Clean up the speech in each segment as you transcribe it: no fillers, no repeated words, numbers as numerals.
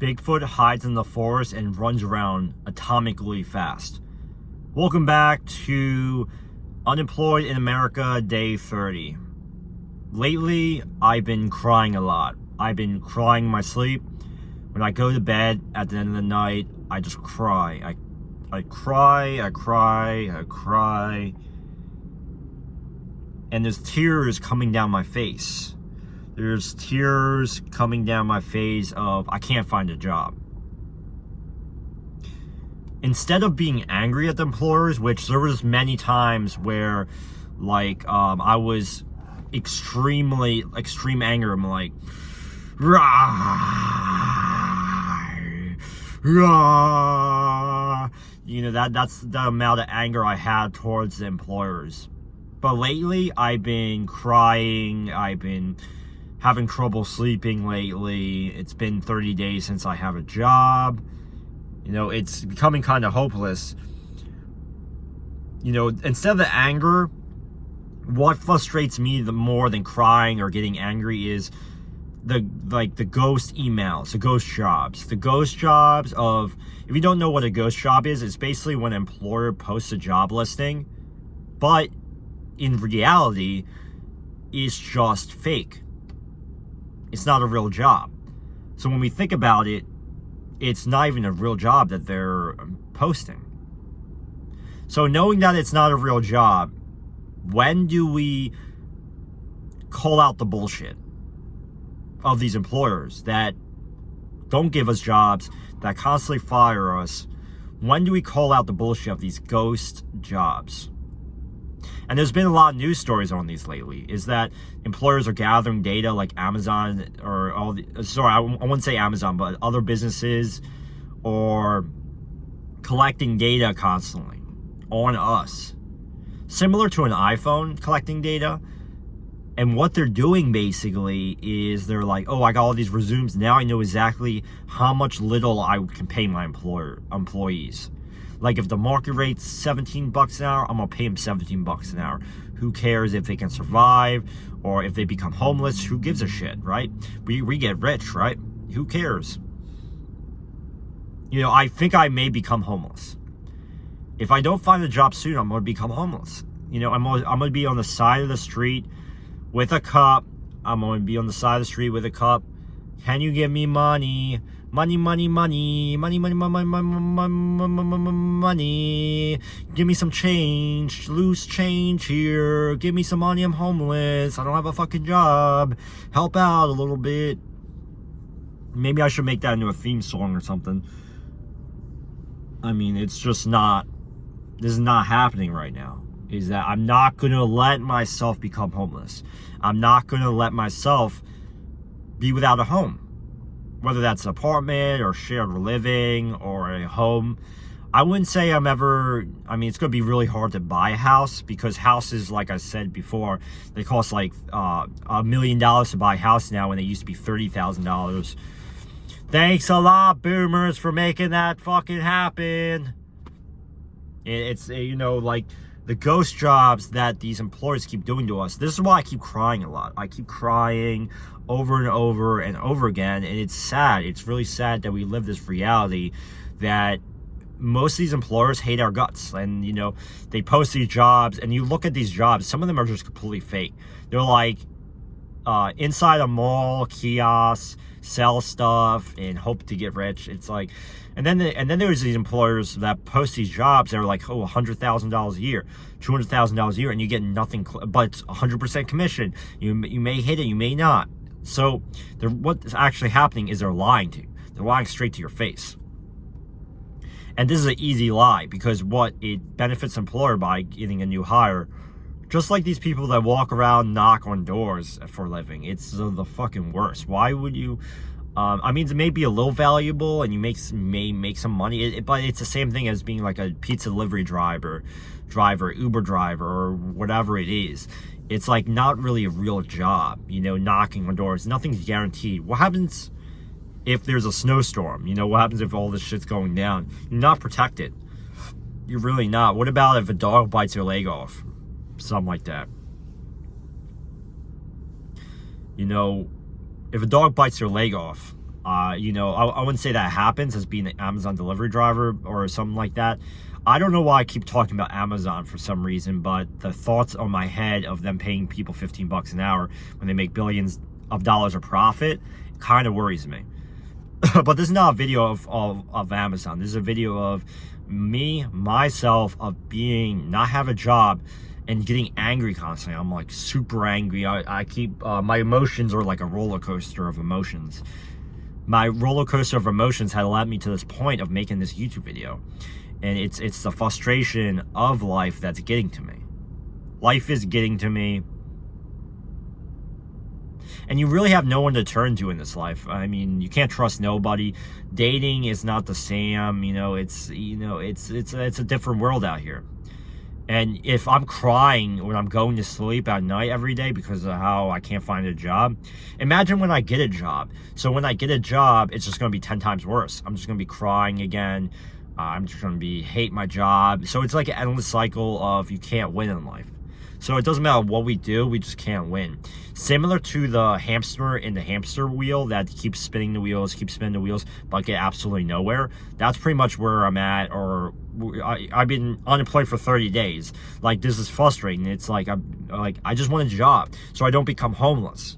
Bigfoot hides in the forest and runs around atomically fast. Welcome back to Unemployed in America, Day 30. Lately, I've been crying a lot. I've been crying in my sleep. When I go to bed at the end of the night, I just cry. I cry. And there's tears coming down my face. There's tears coming down my face of, I can't find a job. Instead of being angry at the employers, which there was many times where, I was extreme anger. I'm like, rah, rah. That's the amount of anger I had towards the employers. But lately, I've been crying. I've been having trouble sleeping lately. It's been 30 days since I have a job. It's becoming kind of hopeless. Instead of the anger, what frustrates me the more than crying or getting angry is the ghost emails, the ghost jobs. The ghost jobs of, if you don't know what a ghost job is, it's basically when an employer posts a job listing, but in reality, it's just fake. It's not a real job. So when we think about it, it's not even a real job that they're posting. So knowing that it's not a real job, when do we call out the bullshit of these employers that don't give us jobs, that constantly fire us? When do we call out the bullshit of these ghost jobs? And there's been a lot of news stories on these lately, is that employers are gathering data like Amazon or I wouldn't say Amazon, but other businesses, or collecting data constantly on us. Similar to an iPhone collecting data. And what they're doing basically is they're like, oh, I got all these resumes. Now I know exactly how much little I can pay my employees. Like if the market rate's $17 an hour, I'm gonna pay them $17 an hour. Who cares if they can survive or if they become homeless? Who gives a shit, right? We get rich, right? Who cares? I think I may become homeless. If I don't find a job soon, I'm gonna become homeless. I'm gonna be on the side of the street with a cup. I'm gonna be on the side of the street with a cup. Can you give me money? Money. Give me some change, loose change here. Give me some money, I'm homeless. I don't have a fucking job. Help out a little bit. Maybe I should make that into a theme song or something. I mean, it's just not, this is not happening right now. Is that I'm not gonna let myself become homeless. I'm not gonna let myself be without a home. Whether that's an apartment or shared living or a home. I wouldn't say it's going to be really hard to buy a house, because houses, like I said before, they cost like $1 million to buy a house now, when they used to be $30,000. Thanks a lot, boomers, for making that fucking happen. It's the ghost jobs that these employers keep doing to us. This is why I keep crying a lot. I keep crying over and over and over again, and it's sad. It's really sad that we live this reality that most of these employers hate our guts. And they post these jobs, and you look at these jobs, some of them are just completely fake. They're like inside a mall kiosk, sell stuff and hope to get rich. It's like, and then there's these employers that post these jobs that are like, oh, $100,000 a year, $200,000 a year, and you get nothing, but it's 100% commission. You may hit it, you may not. So what's actually happening is they're lying to you. They're lying straight to your face. And this is an easy lie, because it benefits the employer by getting a new hire. Just like these people that walk around, knock on doors for a living. It's the fucking worst. Why would you? It may be a little valuable and you may make some money, but it's the same thing as being like a pizza delivery driver, Uber driver, or whatever it is. It's like not really a real job, knocking on doors. Nothing's guaranteed. What happens if there's a snowstorm? What happens if all this shit's going down? You're not protected. You're really not. What about if a dog bites your leg off? Something like that. If a dog bites your leg off, You know, I wouldn't say that happens as being an Amazon delivery driver or something like that. I don't know why I keep talking about Amazon for some reason, but the thoughts on my head of them paying people $15 an hour when they make billions of dollars of profit kind of worries me. But this is not a video of Amazon. This is a video of me, myself, of being, not have a job and getting angry constantly. I'm like super angry. I keep, my emotions are like a roller coaster of emotions. My roller coaster of emotions had led me to this point of making this YouTube video. And it's the frustration of life that's getting to me. Life is getting to me. And you really have no one to turn to in this life. I mean, you can't trust nobody. Dating is not the same. You know, it's a different world out here. And if I'm crying when I'm going to sleep at night every day because of how I can't find a job, imagine when I get a job. So when I get a job, it's just going to be 10 times worse. I'm just going to be crying again. I'm just going to hate my job. So it's like an endless cycle of you can't win in life. So it doesn't matter what we do, we just can't win. Similar to the hamster in the hamster wheel that keeps spinning the wheels, but get absolutely nowhere. That's pretty much where I'm at, or I've been unemployed for 30 days. Like, this is frustrating. It's like, I just want a job so I don't become homeless.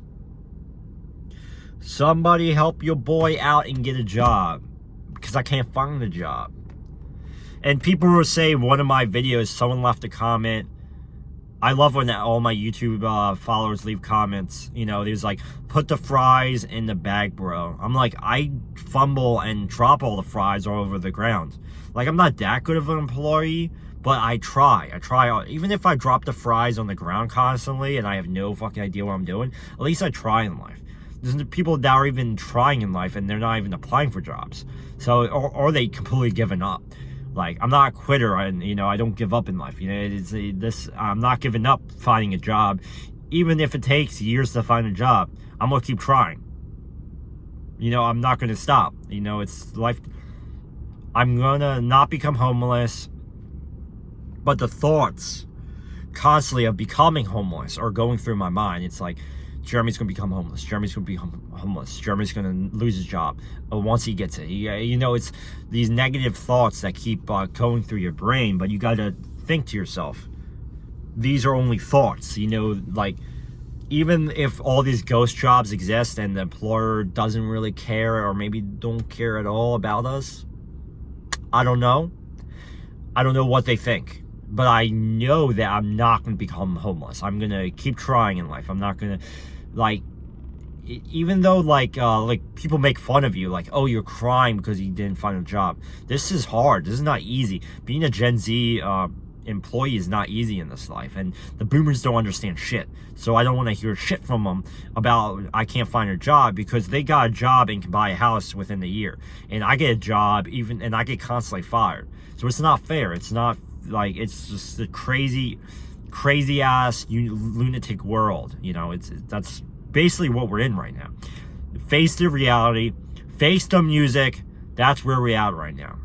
Somebody help your boy out and get a job, because I can't find a job. And people will say, one of my videos, someone left a comment. I love when all my YouTube followers leave comments. You know, there's like, put the fries in the bag, bro. I'm like, I fumble and drop all the fries all over the ground. Like, I'm not that good of an employee, but I try. Even if I drop the fries on the ground constantly and I have no fucking idea what I'm doing, at least I try in life. There's people that are even trying in life and they're not even applying for jobs. So, or they completely given up. Like, I'm not a quitter, and, you know, I don't give up in life. You know, I'm not giving up finding a job. Even if it takes years to find a job, I'm going to keep trying. You know, I'm not going to stop. You know, it's life. I'm going to not become homeless. But the thoughts constantly of becoming homeless are going through my mind. It's like, Jeremy's going to become homeless. Jeremy's going to become homeless. Jeremy's going to lose his job once he gets it. You know, it's these negative thoughts that keep going through your brain, but you got to think to yourself, these are only thoughts. You know, like, even if all these ghost jobs exist and the employer doesn't really care, or maybe don't care at all about us, I don't know. I don't know what they think. But I know that I'm not going to become homeless. I'm going to keep trying in life. I'm not going to, like, even though, like people make fun of you, like, oh, you're crying because you didn't find a job. This is hard. This is not easy. Being a Gen Z employee is not easy in this life. And the boomers don't understand shit. So I don't want to hear shit from them about I can't find a job, because they got a job and can buy a house within the year. And I get a job and I get constantly fired. So it's not fair. It's not, like, it's just a crazy ass lunatic world. You know, that's basically what we're in right now. Face the reality, face the music. That's where we're at right now.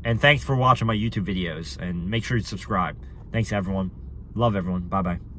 And thanks for watching my YouTube videos, and make sure you subscribe. Thanks, everyone. Love everyone. Bye bye.